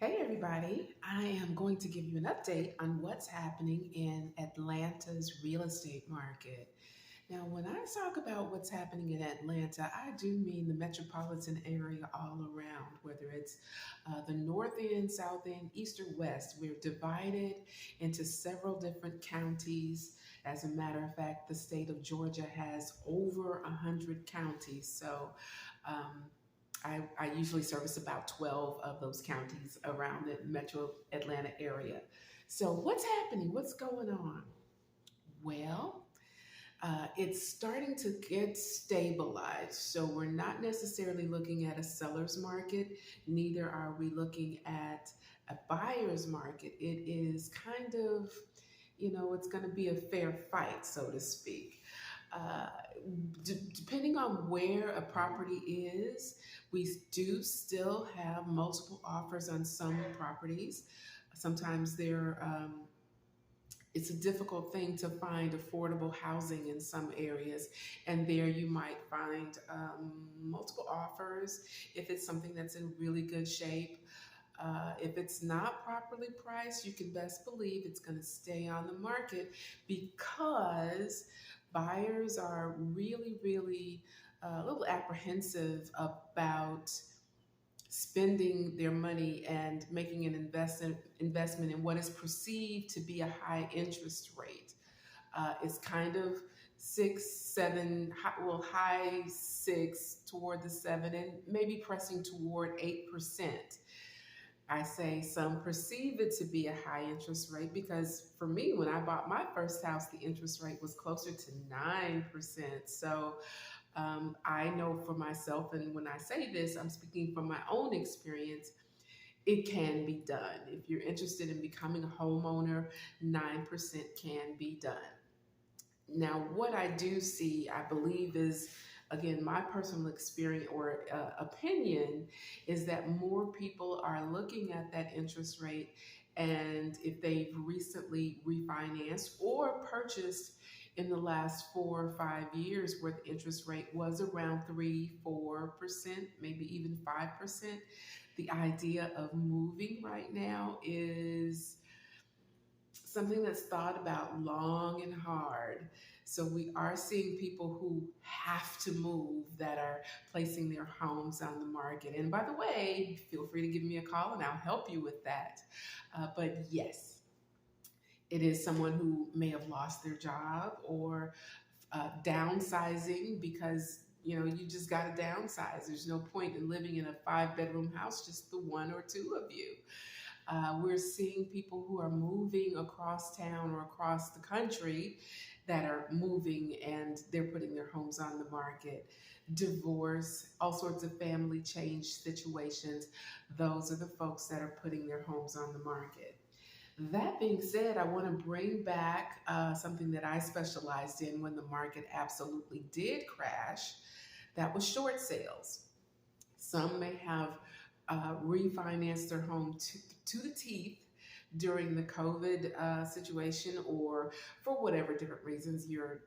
Hey, everybody. I am going to give you an update on what's happening in Atlanta's real estate market. Now, when I talk about what's happening in Atlanta, I do mean the metropolitan area all around, whether it's the north end, south end, east, or west. We're divided into several different counties. As a matter of fact, the state of Georgia has over 100 counties. So I usually service about 12 of those counties around the metro Atlanta area. So, what's happening? What's going on? Well, it's starting to get stabilized. So, we're not necessarily looking at a seller's market, neither are we looking at a buyer's market. It is kind of, it's going to be a fair fight, so to speak. Uh, Depending on where a property is, we do still have multiple offers on some properties. Sometimes it's a difficult thing to find affordable housing in some areas, and there you might find multiple offers if it's something that's in really good shape. If it's not properly priced, you can best believe it's going to stay on the market because buyers are really a little apprehensive about spending their money and making an investment in what is perceived to be a high interest rate. It's kind of six, seven, high six toward the seven, and maybe pressing toward 8%. I say some perceive it to be a high interest rate because for me, when I bought my first house, the interest rate was closer to 9%. So I know for myself, and when I say this, I'm speaking from my own experience, it can be done. If you're interested in becoming a homeowner, 9% can be done. Now, what I do see, I believe, is again my personal experience or opinion is that more people are looking at that interest rate, and if they've recently refinanced or purchased in the last 4 or 5 years where the interest rate was around 3, 4%, maybe even 5%, the idea of moving right now is something that's thought about long and hard. So we are seeing people who have to move that are placing their homes on the market. And by the way, feel free to give me a call and I'll help you with that. But yes, it is someone who may have lost their job or downsizing because you just got to downsize. There's no point in living in a 5 bedroom house, just the one or two of you. We're seeing people who are moving across town or across the country that are moving and they're putting their homes on the market. Divorce, all sorts of family change situations. Those are the folks that are putting their homes on the market. That being said, I want to bring back something that I specialized in when the market absolutely did crash. That was short sales. Some may have refinanced their home to the teeth during the COVID situation, or for whatever different reasons, your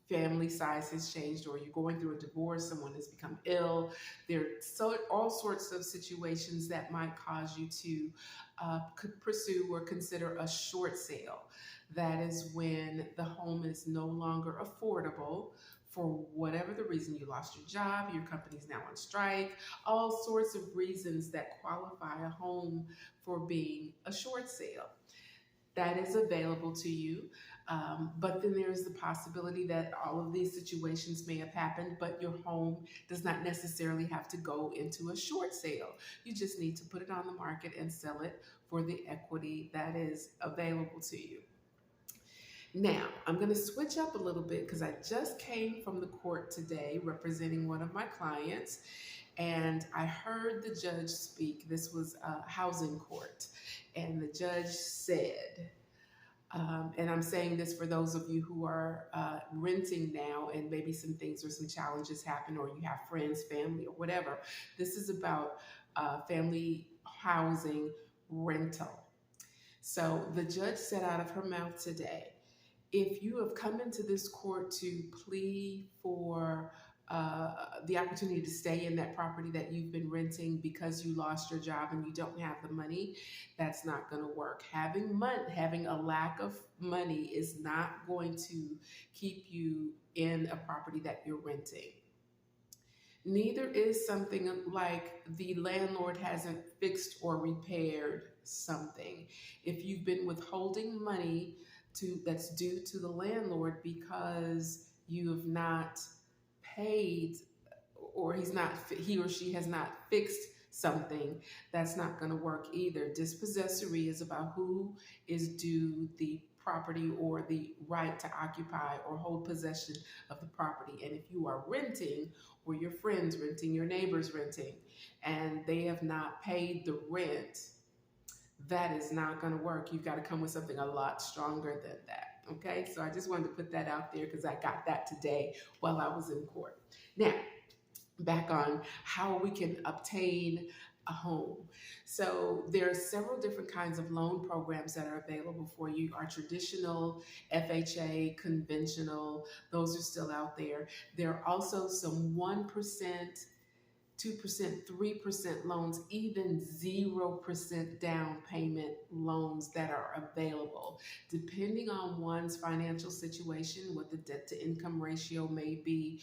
family size has changed, or you're going through a divorce, someone has become ill. There are all sorts of situations that might cause you to pursue or consider a short sale. That is when the home is no longer affordable for whatever the reason. You lost your job, your company's now on strike, all sorts of reasons that qualify a home for being a short sale. That is available to you. But then there's the possibility that all of these situations may have happened, but your home does not necessarily have to go into a short sale. You just need to put it on the market and sell it for the equity that is available to you. Now, I'm going to switch up a little bit because I just came from the court today representing one of my clients, and I heard the judge speak. This was a housing court, and the judge said, and I'm saying this for those of you who are renting now and maybe some things or some challenges happen, or you have friends, family, or whatever. This is about family housing rental. So the judge said out of her mouth today, if you have come into this court to plea for the opportunity to stay in that property that you've been renting because you lost your job and you don't have the money, that's not going to work. Having a lack of money is not going to keep you in a property that you're renting. Neither is something like the landlord hasn't fixed or repaired something. If you've been withholding money that's due to the landlord because you have not paid, or he or she has not fixed something, that's not going to work either. Dispossessory is about who is due the property or the right to occupy or hold possession of the property. And if you are renting, or your friends renting, your neighbors renting, and they have not paid the rent, that is not going to work. You've got to come with something a lot stronger than that. Okay, so I just wanted to put that out there because I got that today while I was in court. Now, back on how we can obtain a home. So there are several different kinds of loan programs that are available for you. Our traditional, FHA, conventional, those are still out there. There are also some 1%, 2%, 3% loans, even 0% down payment loans that are available. Depending on one's financial situation, what the debt to income ratio may be,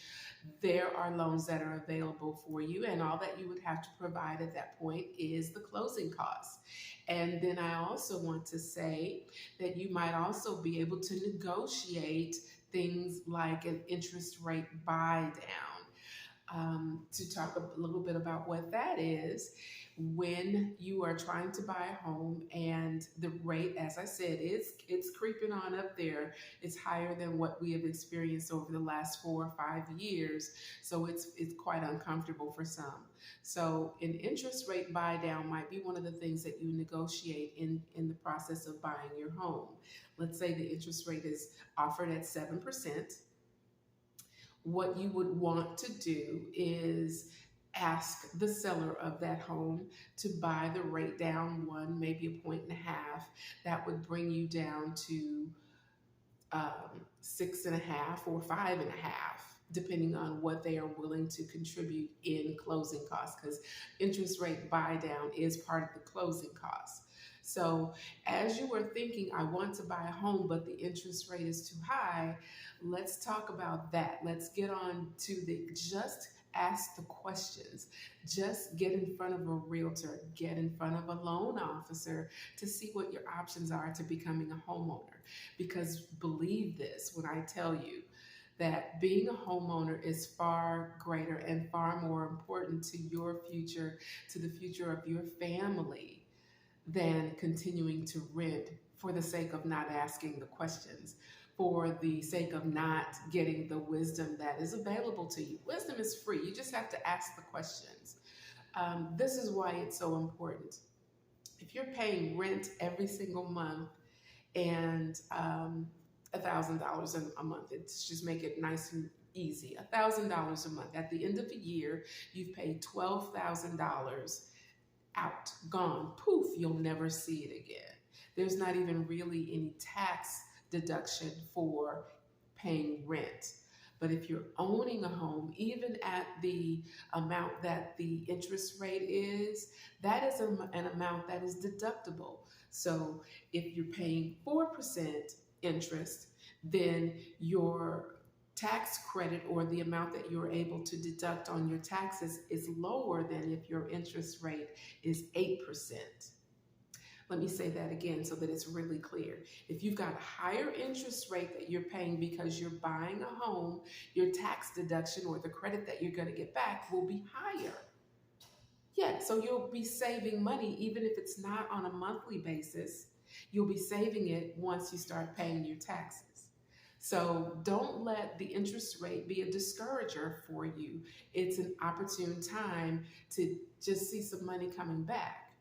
there are loans that are available for you. And all that you would have to provide at that point is the closing costs. And then I also want to say that you might also be able to negotiate things like an interest rate buy down. To talk a little bit about what that is, when you are trying to buy a home and the rate, as I said, it's creeping on up there. It's higher than what we have experienced over the last 4 or 5 years. So it's quite uncomfortable for some. So an interest rate buy down might be one of the things that you negotiate in the process of buying your home. Let's say the interest rate is offered at 7%. What you would want to do is ask the seller of that home to buy the rate down 1, maybe 1.5 points. That would bring you down to 6.5 or 5.5, depending on what they are willing to contribute in closing costs, because interest rate buy down is part of the closing costs. So as you are thinking, I want to buy a home, but the interest rate is too high, let's talk about that. Let's get on to just ask the questions. Just get in front of a realtor, get in front of a loan officer to see what your options are to becoming a homeowner. Because believe this when I tell you that being a homeowner is far greater and far more important to your future, to the future of your family, than continuing to rent for the sake of not asking the questions, for the sake of not getting the wisdom that is available to you. Wisdom is free. You just have to ask the questions. This is why it's so important. If you're paying rent every single month and $1,000 a month, it's just make it nice and easy. $1,000 a month. At the end of the year, you've paid $12,000 out, gone, poof, you'll never see it again. There's not even really any tax deduction for paying rent. But if you're owning a home, even at the amount that the interest rate is, that is an amount that is deductible. So if you're paying 4% interest, then your tax credit, or the amount that you're able to deduct on your taxes, is lower than if your interest rate is 8%. Let me say that again so that it's really clear. If you've got a higher interest rate that you're paying because you're buying a home, your tax deduction, or the credit that you're going to get back, will be higher. Yeah, so you'll be saving money even if it's not on a monthly basis. You'll be saving it once you start paying your taxes. So don't let the interest rate be a discourager for you. It's an opportune time to just see some money coming back.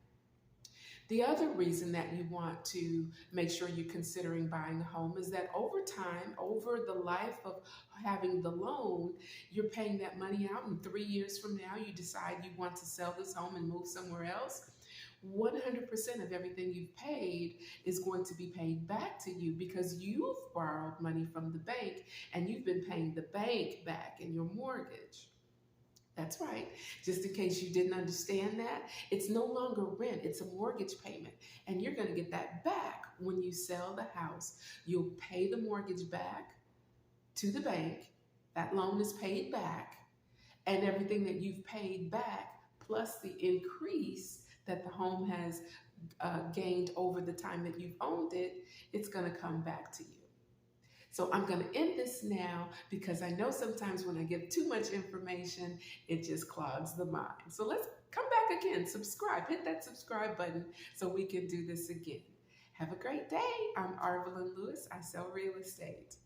The other reason that you want to make sure you're considering buying a home is that over time, over the life of having the loan, you're paying that money out, and 3 years from now, you decide you want to sell this home and move somewhere else. 100% of everything you've paid is going to be paid back to you because you've borrowed money from the bank and you've been paying the bank back in your mortgage. That's right. Just in case you didn't understand that, it's no longer rent, it's a mortgage payment. And you're going to get that back when you sell the house. You'll pay the mortgage back to the bank. That loan is paid back. And everything that you've paid back, plus the increase that the home has gained over the time that you've owned it, it's going to come back to you. So I'm going to end this now because I know sometimes when I give too much information, it just clogs the mind. So let's come back again, subscribe, hit that subscribe button so we can do this again. Have a great day. I'm Arvelyn Lewis. I sell real estate.